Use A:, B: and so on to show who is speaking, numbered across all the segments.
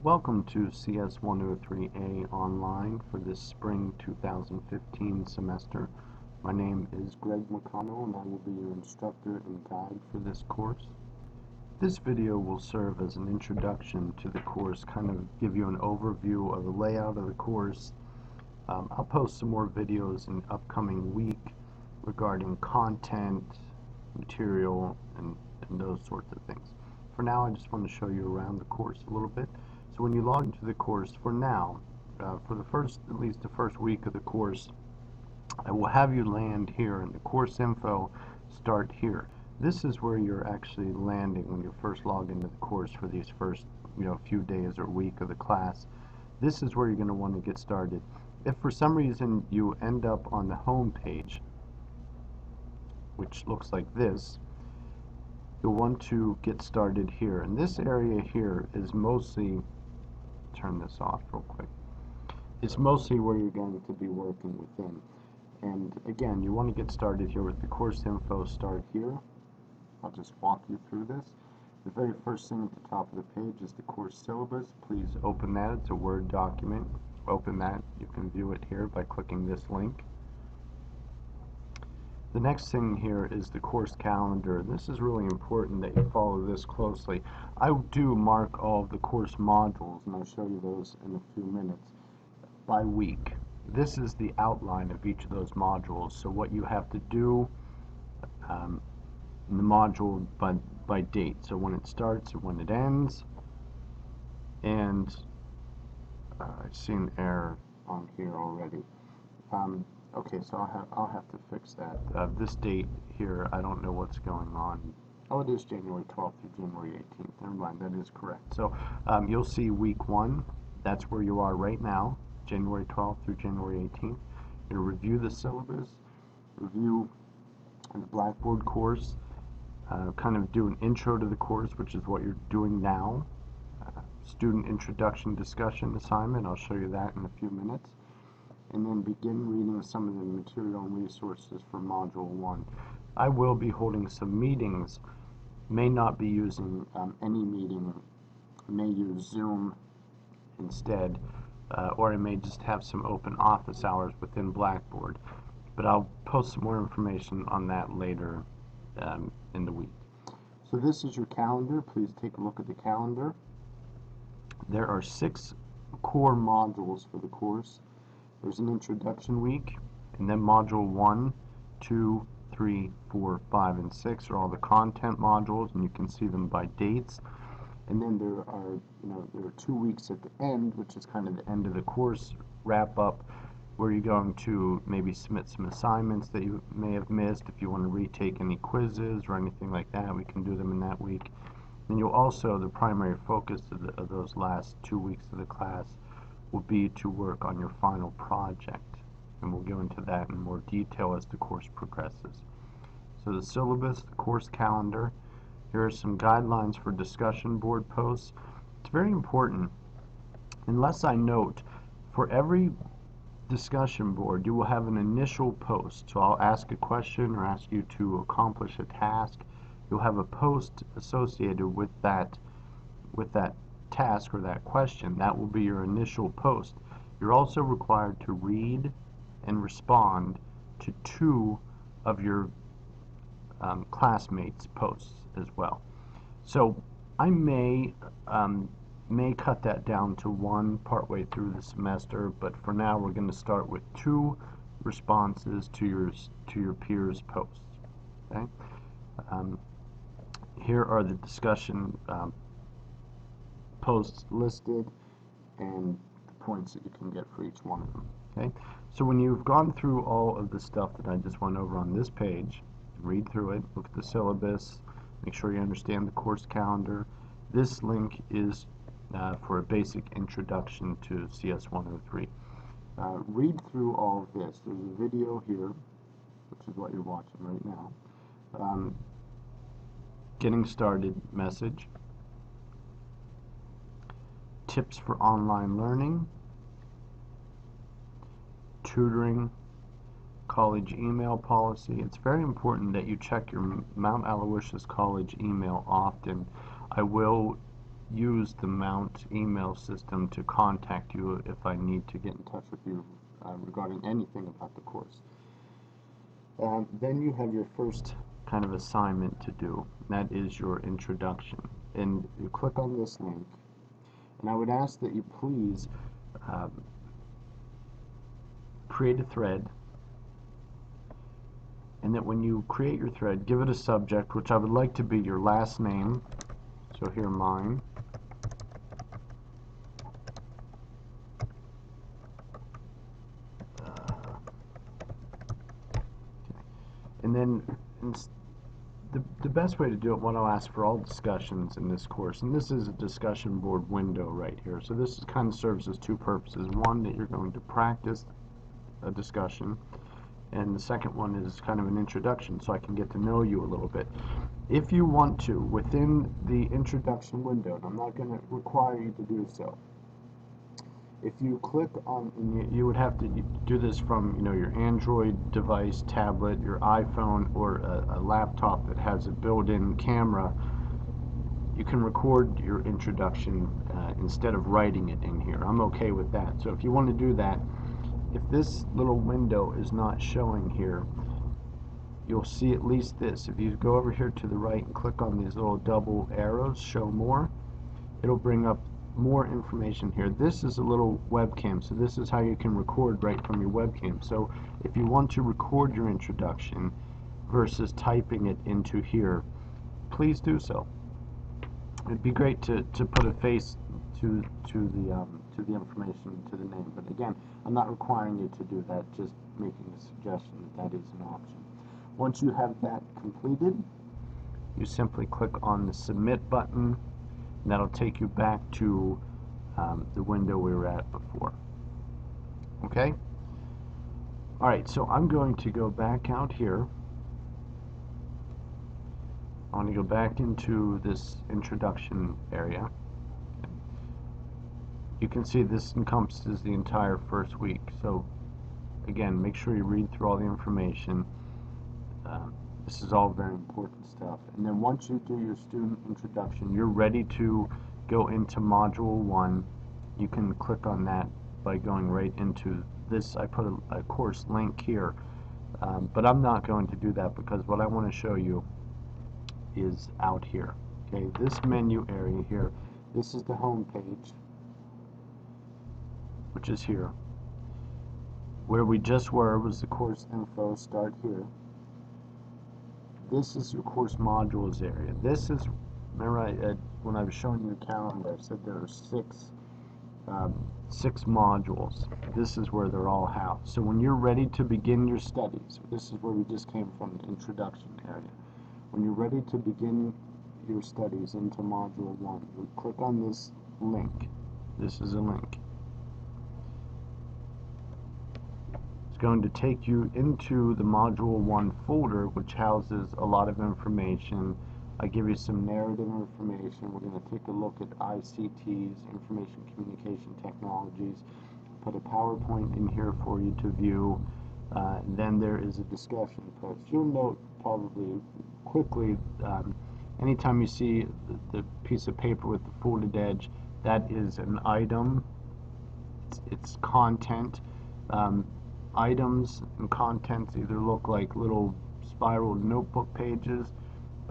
A: Welcome to CS103A online for this spring 2015 semester. My name is Greg McConnell and I will be your instructor and guide for this course. This video will serve as an introduction to the course, kind of give you an overview of the layout of the course. I'll post some more videos in the upcoming week regarding content, material, and those sorts of things. For now, I just want to show you around the course a little bit. So when you log into the course, for now, for at least the first week of the course, I will have you land here in the course info, start here. This is where you're actually landing when you first log into the course for these first few days or week of the class. This is where you're going to want to get started. If for some reason you end up on the home page, which looks like this, you'll want to get started here. And this area here is mostly, turn this off real quick, it's mostly where you're going to be working within. And again, you want to get started here with the course info, start here. I'll just walk you through this. The very first thing at the top of the page is the course syllabus. Please open that. It's a Word document. Open that. You can view it here by clicking this link. The next thing here is the course calendar. This is really important that you follow this closely. I do mark all of the course modules, and I'll show you those in a few minutes, by week. This is the outline of each of those modules. So what you have to do in the module by date. So when it starts and when it ends. And I've seen error on here already. Okay, so I'll have to fix that. This date here, I don't know what's going on. Oh, it is January 12th through January 18th. Never mind, that is correct. So you'll see week 1. That's where you are right now, January 12th through January 18th. You'll review the syllabus, review the Blackboard course, kind of do an intro to the course, which is what you're doing now. Student introduction discussion assignment. I'll show you that in a few minutes. And then begin reading some of the material and resources for Module 1. I will be holding some meetings, may not be using any meeting, may use Zoom instead, or I may just have some open office hours within Blackboard. But I'll post some more information on that later in the week. So this is your calendar. Please take a look at the calendar. There are 6 core modules for the course. There's an introduction week, and then module 1, 2, 3, 4, 5, and 6 are all the content modules, and you can see them by dates. And then there are 2 weeks at the end, which is kind of the end of the course wrap up, where you're going to maybe submit some assignments that you may have missed. If you want to retake any quizzes or anything like that, we can do them in that week. And you'll also, the primary focus of those last 2 weeks of the class will be to work on your final project, and we'll go into that in more detail as the course progresses. So the syllabus, the course calendar, here are some guidelines for discussion board posts. It's very important, unless I note, for every discussion board you will have an initial post. So I'll ask a question or ask you to accomplish a task. You'll have a post associated with that task or that question. That will be your initial post. You're also required to read and respond to 2 of your classmates' posts as well. So I may cut that down to 1 partway through the semester, but for now we're going to start with 2 responses to your peers' posts. Okay. Here are the discussion posts listed and the points that you can get for each one of them. Okay, so when you've gone through all of the stuff that I just went over on this page, read through it, look at the syllabus, make sure you understand the course calendar. This link is for a basic introduction to CS103. Read through all of this. There's a video here, which is what you're watching right now. Getting started message. Tips for online learning, tutoring, college email policy. It's very important that you check your Mount Aloysius College email often. I will use the Mount email system to contact you if I need to get in touch with you regarding anything about the course. Then you have your first kind of assignment to do, and that is your introduction. And you click on this link, and I would ask that you please create a thread, and that when you create your thread, give it a subject, which I would like to be your last name. So here, mine. And then the best way to do it, what I'll ask for all discussions in this course, and this is a discussion board window right here. So this kind of serves as two purposes. One, that you're going to practice a discussion, and the second one is kind of an introduction, so I can get to know you a little bit. If you want to, within the introduction window, and I'm not going to require you to do so, if you click on, and you would have to do this from your Android device, tablet, your iPhone, or a laptop that has a built-in camera, you can record your introduction instead of writing it in here. I'm okay with that. So if you want to do that, if this little window is not showing here, you'll see at least this. If you go over here to the right and click on these little double arrows, show more, it'll bring up more information here. This is a little webcam, so this is how you can record right from your webcam. So if you want to record your introduction versus typing it into here, please do so. It'd be great to put a face to the information, to the name, but again, I'm not requiring you to do that, just making a suggestion that is an option. Once you have that completed, you simply click on the submit button, and that'll take you back to the window we were at before. Okay? Alright, so I'm going to go back out here. I want to go back into this introduction area. You can see this encompasses the entire first week. So again, make sure you read through all the information. This is all very important stuff. And then once you do your student introduction, you're ready to go into Module 1. You can click on that by going right into this. I put a course link here, but I'm not going to do that because what I want to show you is out here. Okay, this menu area here, this is the home page, which is here. Where we just were was the course info, start here. This is your course modules area. This is, remember when I was showing you the calendar, I said there are six modules. This is where they're all housed. So when you're ready to begin your studies, this is where we just came from, the introduction area. When you're ready to begin your studies into Module 1, you click on this link. This is a link. It's going to take you into the Module 1 folder, which houses a lot of information. I give you some narrative information. We're going to take a look at ICTs, Information Communication Technologies. Put a PowerPoint in here for you to view. Then there is a discussion post. You'll note probably quickly, anytime you see the piece of paper with the folded edge, that is an item. It's content. Items and contents either look like little spiral notebook pages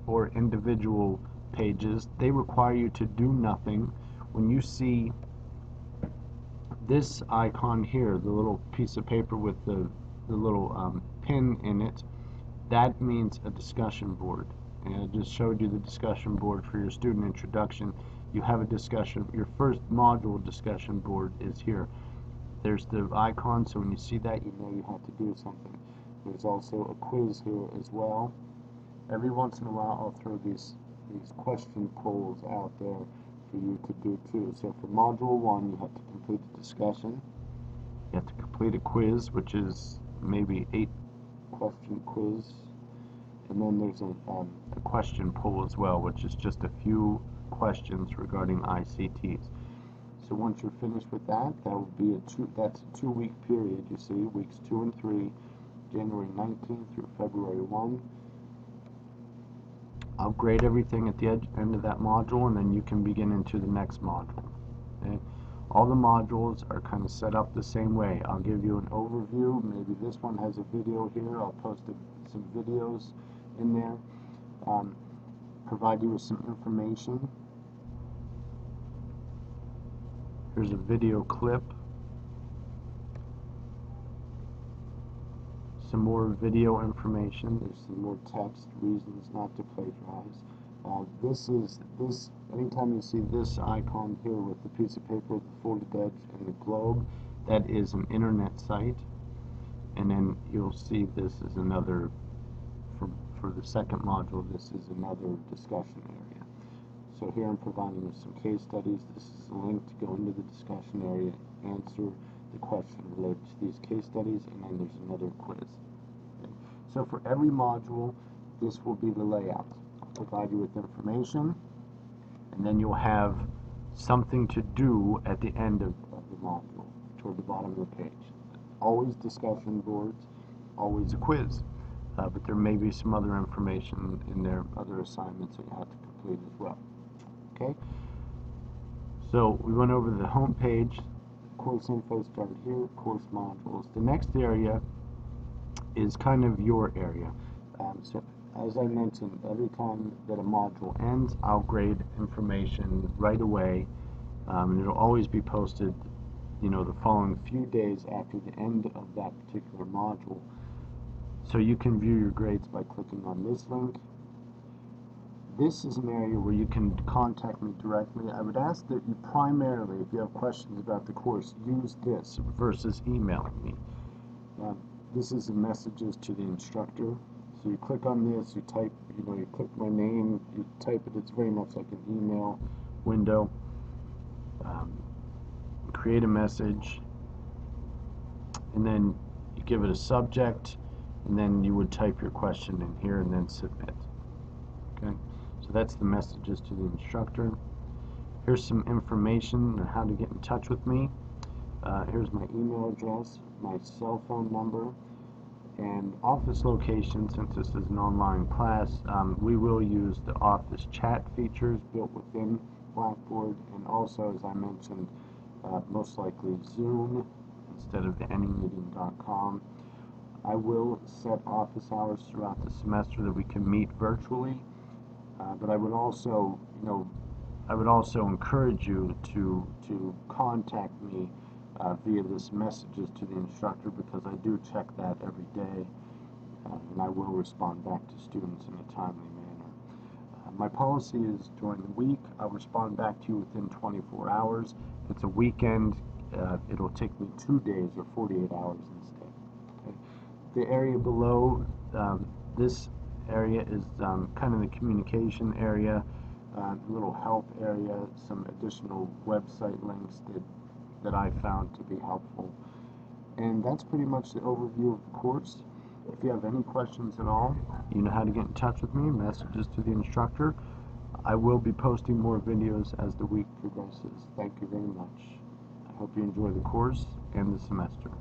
A: or individual pages. They require you to do nothing. When you see this icon here, the little piece of paper with the little pin in it, that means a discussion board. And I just showed you the discussion board for your student introduction. You have a discussion, your first module discussion board is here. There's the icon, so when you see that, you know you have to do something. There's also a quiz here as well. Every once in a while, I'll throw these question polls out there for you to do too. So for Module 1, you have to complete the discussion. You have to complete a quiz, which is maybe 8-question quiz. And then there's a question poll as well, which is just a few questions regarding ICTs. So once you're finished with that, that will be that's a 2-week period, you see, weeks 2 and 3, January 19th through February 1. I'll grade everything at the end of that module, and then you can begin into the next module. Okay? All the modules are kind of set up the same way. I'll give you an overview. Maybe this one has a video here. I'll post some videos in there. Provide you with some information. Here's a video clip. Some more video information. There's some more text, reasons not to plagiarize. Anytime you see this icon here with the piece of paper, the folded edge, and the globe, that is an internet site. And then you'll see this is another, for the second module, this is another discussion area. So here I'm providing you some case studies. This is a link to go into the discussion area, answer the question related to these case studies, and then there's another quiz. Okay. So for every module, this will be the layout. I'll provide you with information, and then you'll have something to do at the end of the module, toward the bottom of the page. Always discussion boards, always a quiz, but there may be some other information in there, other assignments that you have to complete as well. Okay, so we went over the home page. Course info started here, course modules. The next area is kind of your area. So as I mentioned, every time that a module ends, I'll grade information right away, and it'll always be posted, the following few days after the end of that particular module. So you can view your grades by clicking on this link. This is an area where you can contact me directly. I would ask that you primarily, if you have questions about the course, use this versus emailing me. This is the messages to the instructor. So you click on this, you type, you click my name, you type it. It's very much like an email window. Create a message, and then you give it a subject, and then you would type your question in here and then submit. Okay, so that's the messages to the instructor. Here's some information on how to get in touch with me. Here's my email address, my cell phone number, and office location. Since this is an online class, we will use the office chat features built within Blackboard, and also, as I mentioned, most likely Zoom instead of the anymeeting.com. I will set office hours throughout the semester that we can meet virtually, but I would also, encourage you to contact me via this messages to the instructor, because I do check that every day, and I will respond back to students in a timely manner. My policy is during the week, I'll respond back to you within 24 hours. If it's a weekend, it'll take me 2 days or 48 hours instead. Okay? The area below, this area is kind of the communication area, a little help area, some additional website links that I found to be helpful. And that's pretty much the overview of the course. If you have any questions at all, you know how to get in touch with me, messages to the instructor. I will be posting more videos as the week progresses. Thank you very much. I hope you enjoy the course and the semester.